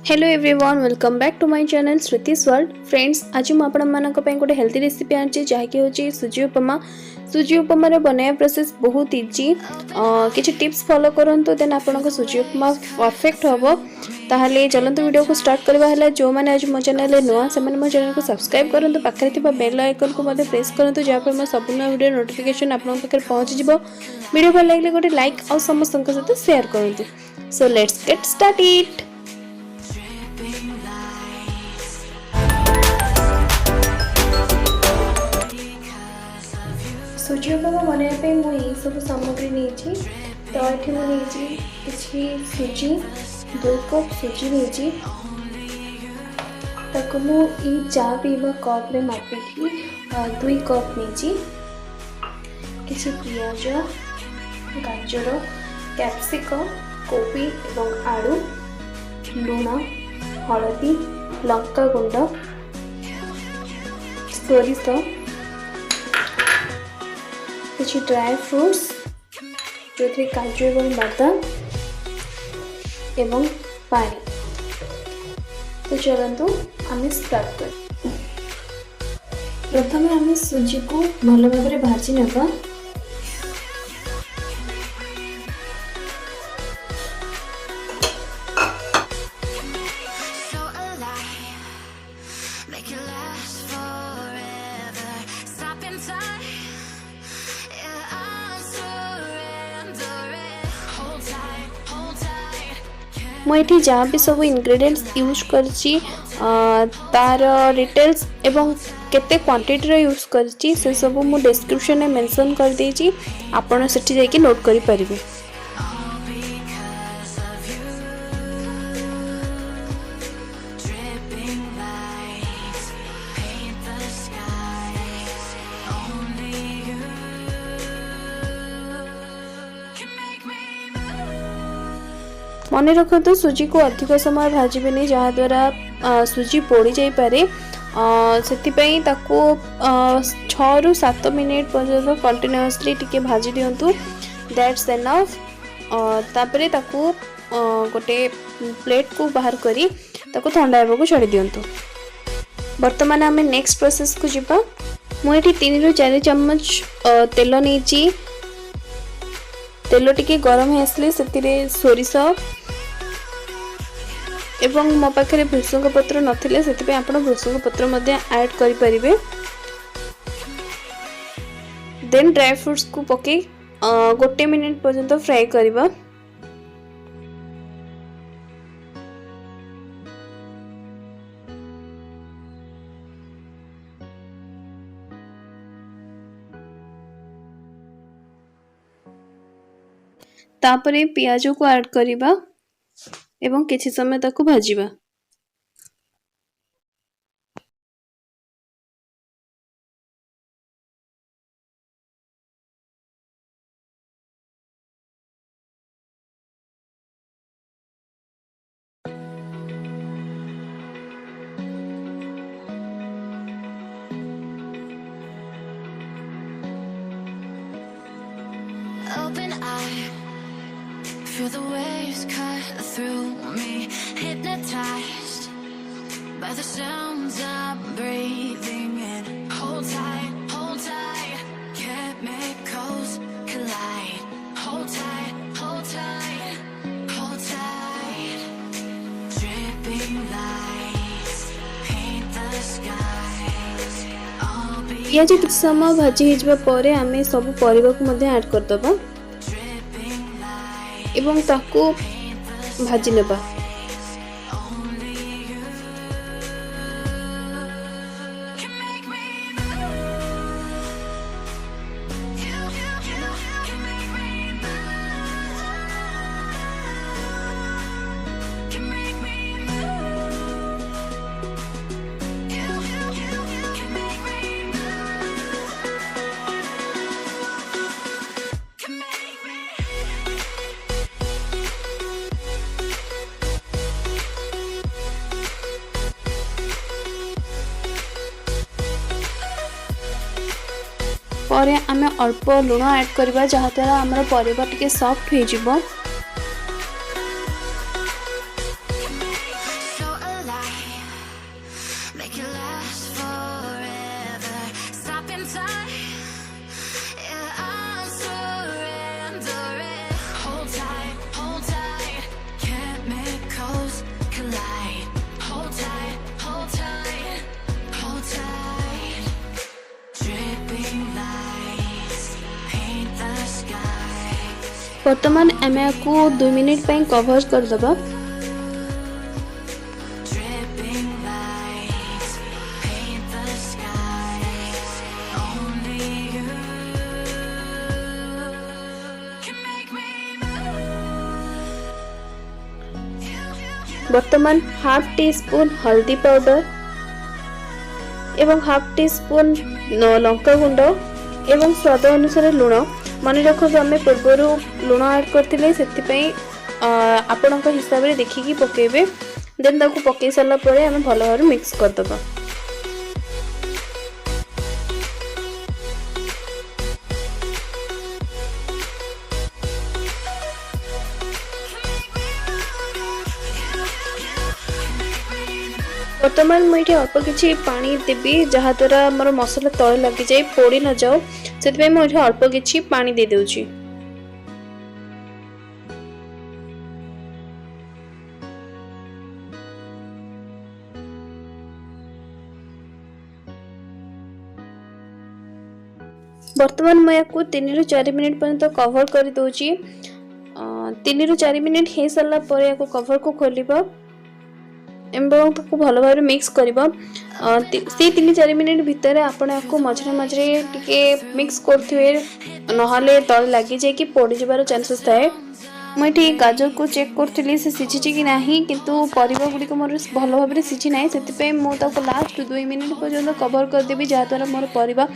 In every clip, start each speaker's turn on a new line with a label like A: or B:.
A: Hello everyone welcome back to my channel Shruti's world friends. आज मुझे आपण गोटे हेल्थी रेसिपी आनी जहाँकि हूँ सुजी उपमा। सुजी उपमा बनाया प्रोसेस बहुत इजी। किसी टिप्स फॉलो करंतु देन आपन सुजी उपमा परफेक्ट हम। ताहले चलते वीडियो को स्टार्ट करवा है। जो मैंने आज मो चैनल नुआ से मो चैनल को सब्सक्राइब करंतु पाखरे थिबा बेल आइकन को मते प्रेस करंतु जहाँ मो सब नया वीडियो नोटिफिकेशन आपन पाखरे पहुंच जिवो। वीडियो भल लागले गोटे लाइक और समस्त सहित शेयर करंतु। So let's get started. सुजी उपमा बनाइए मुझे सब सामग्री नहीं तो ये मुझे किसी सुजी 2 कप सुजी नहीं ताको मु चा पीवा कप रे मापिकी 2 कप नहीं किसी पियाज गाजर कैप्सिकम कोबी एवं आलू लुण हलदी लंका गुंड सोरिष किसी ड्राई फ्रूट्स जो थे काजू एवं बादाम एवं पानी। तो चलतु आम स्टार्ट कर। प्रथम आम सुजी को भल भाव भाजी नेबा। मुझे जहाँ भी सब इंग्रेडिएंट्स यूज करची तार डिटेल्स एवं केते क्वांटिटी रे यूज करची से सब मु डिस्क्रिप्शन में मेंशन कर देची। आपण सेठी जाके नोट करि परिबे। मन रखु सुजी को अधिक समय भाजबे जहाँ द्वारा सुजी पोड़ी जाई पारे। से 6 ରୁ 7 मिनिट पर्यंत कंटिन्यूअसली टिके भाजी दिंतु। That's enough. तापरे ताकू गोटे प्लेट को बाहर करी ताकू ठंडा होगा छाड़ी दिंतु। वर्तमान आम नेक्स्ट प्रोसेस को जीवा। मुझे 3 ରୁ 4 चम्मच तेल नहीं। तेल टिके गरम हो आसले से सोरिष एवं मो पाखे भृषंग पत्र नथिले से आप भृषंग पत्र ऐड करि परिबे। देन ड्राई फ्रूट्स को पके 1 मिनिट पर्यंत फ्राई करबा। तापरे पियाज को ऐड करिबा एवं किसी समय ताकू भाजिबा।
B: Open eye, feel the waves cut through me, hypnotized by the sounds I'm breathing in. Hold tight, chemicals collide. Hold tight, hold tight. Dripping lights paint the skies.
A: पियाज कुछ समय भाजी हो जाए आम सब परिवा को ऐड करदबा एवं ताकू भाजी नेबा। पर आम अल्प लुण ऐड करवा जहाँ द्वारा आमर परिवा टिके सॉफ्ट हो। वर्तमान आम आपको 2 मिनिट पे cover करदबा।
B: Dripping lights paint the skies. Only you can make me move.
A: वर्तमान हाफ टी स्पून हल्दी पाउडर एवं हाफ टी स्पून लंका गुंड एवं स्वाद अनुसार लुण। मन रखु आम पूर्वर लुण ऐड करते से आपण हिसाब से देखिकी पकेबे। देन ताकू पकई सारा पर आम भल भाव मिक्स करदबा। वर्तमान मुझे अल्प किसी पानी देवी जहाँ द्वारा मोर मसला तले लगी जाए पोड़ी न जाओ से मुझे अल्प किसी पानी दे दूची। वर्तमान मैं 3 ରୁ 4 मिनिट पर्यंत कवर कर दूची। 3 ରୁ 4 मिनिट हो सारा पर कवर को खोलिबा एवं ताको भल भाव मिक्स करबा। से 3-4 मिनिट भितर आपण आपको मझे मझे टिके मिक्स करथिबे नहले तल लागि जाय कि पोड़ी जबार चांसेस थाए। मुझे गाजर को चेक करथिली से सिझी कि नाही किंतु परिबा गुडी को मोर भल भाव सिझी नाही सेति मु ताको लास्ट 2 मिनिट पर्यंत कवर कर देबी जहा द्वारा मोर परिबा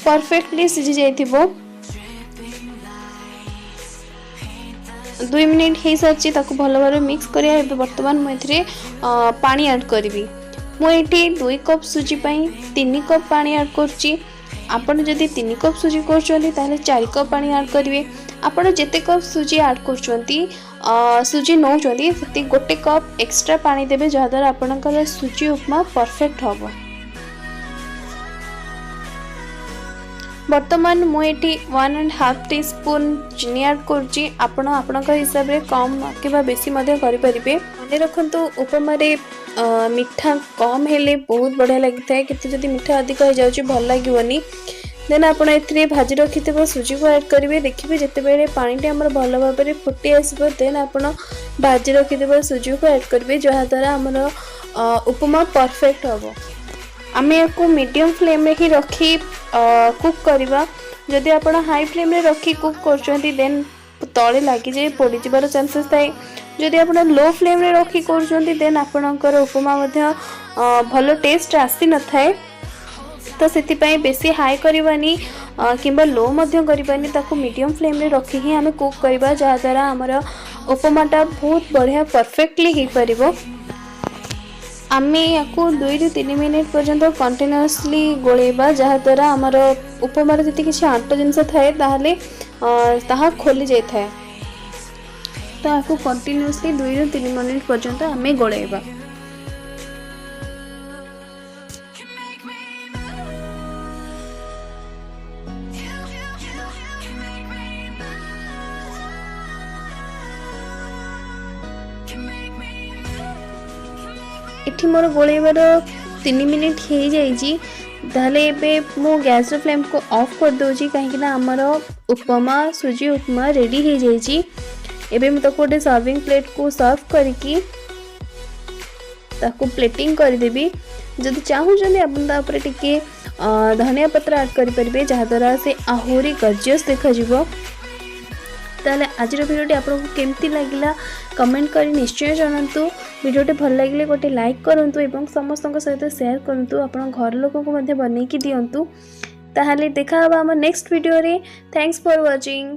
A: परफेक्टली सिझी जाइथिबो। 2 मिनिट हो सारी भल भाव मिक्स करिया। वर्तमान मुझे पानी ऐड करी मुझे 2 कप सुजी 3 कप पानी ऐड करुच्ची। आपड़ जदि 3 कप सुजी कर 4 कप पानी ऐड करेंगे। आपड़ जिते कप सुजी ऐड कर सुजी नौ से 1 कप एक्स्ट्रा पानी देवे जहाँ द्वारा आपणकर सुजी उपमा परफेक्ट हम। वर्तमान मुझे 1.5 टीस्पून चीनी ऐड करुच्ची। आपण हिसाब से कम कि बेसी करें। मन रखु उपमा मीठा कम हेले बहुत बढ़िया लगी था कि जब मीठा अधिक हो जाए भल लगे। देन आपड़ ए भाजी रखि सुजी को ऐड करेंगे। देखिए जिते पानी आम भल भाव फुटी आसो देन आप भाजी रखि सुजी को ऐड करेंगे जहाँ द्वारा आमर उपमा परफेक्ट हम। आम या मीडियम फ्लेम रे ही रखी कुक करवा। जदि आप हाई फ्लेम रे रखी कुक कर देन तले लगी जाए पोड़ी जबार चांसेस थाए। जदि आप लो फ्लेम रे रखी कर देन आपणकर उपमा भल टेस्ट आसी न थाए। तो से बेसी हाई करवानी किंबा लो करवानी ताको मीडियम फ्लेम रे रखी ही आम कुक करवा जहाँ द्वारा आमर उपमाटा बहुत बढ़िया परफेक्टली हो पार। आम या 2 ରୁ 3 मिनिट पर्यंत कंटिन्यूअसली गोलेबा जहाँ द्वारा आमर उपमार जी किसी आंट जिनस थाए ताहा खोली जाए थाए। तो आपको कंटिन्यूअसली 2 ରୁ 3 मिनिट पर्यंत आम गोलेबा। इठी मोर गोलेबार 3 मिनिट हो जाए। मु गैस फ्लेम को ऑफ कर दूची कहीं आमर उपमा सुजी उपमा रेडी हो जाए। एबे मुझे गोटे सर्विंग प्लेट को सर्व करके प्लेटिंग करदेवी। जदि चाहूँ आप टिके धनिया पत्र ऐड करेंगे जहाँ द्वारा से आहरी गॉर्जियस देखा। ताले आज वीडियोटी आपको केमती लगिला कमेंट करी निश्चय जानतु। वीडियोटी भल लगे गोटे लाइक करंतु एवं समस्त सहित शेयर करंतु। आपण घर लोक को बनई कि दिंतु। ताहले देखा आम नेक्स्ट वीडियो रे। Thanks for watching.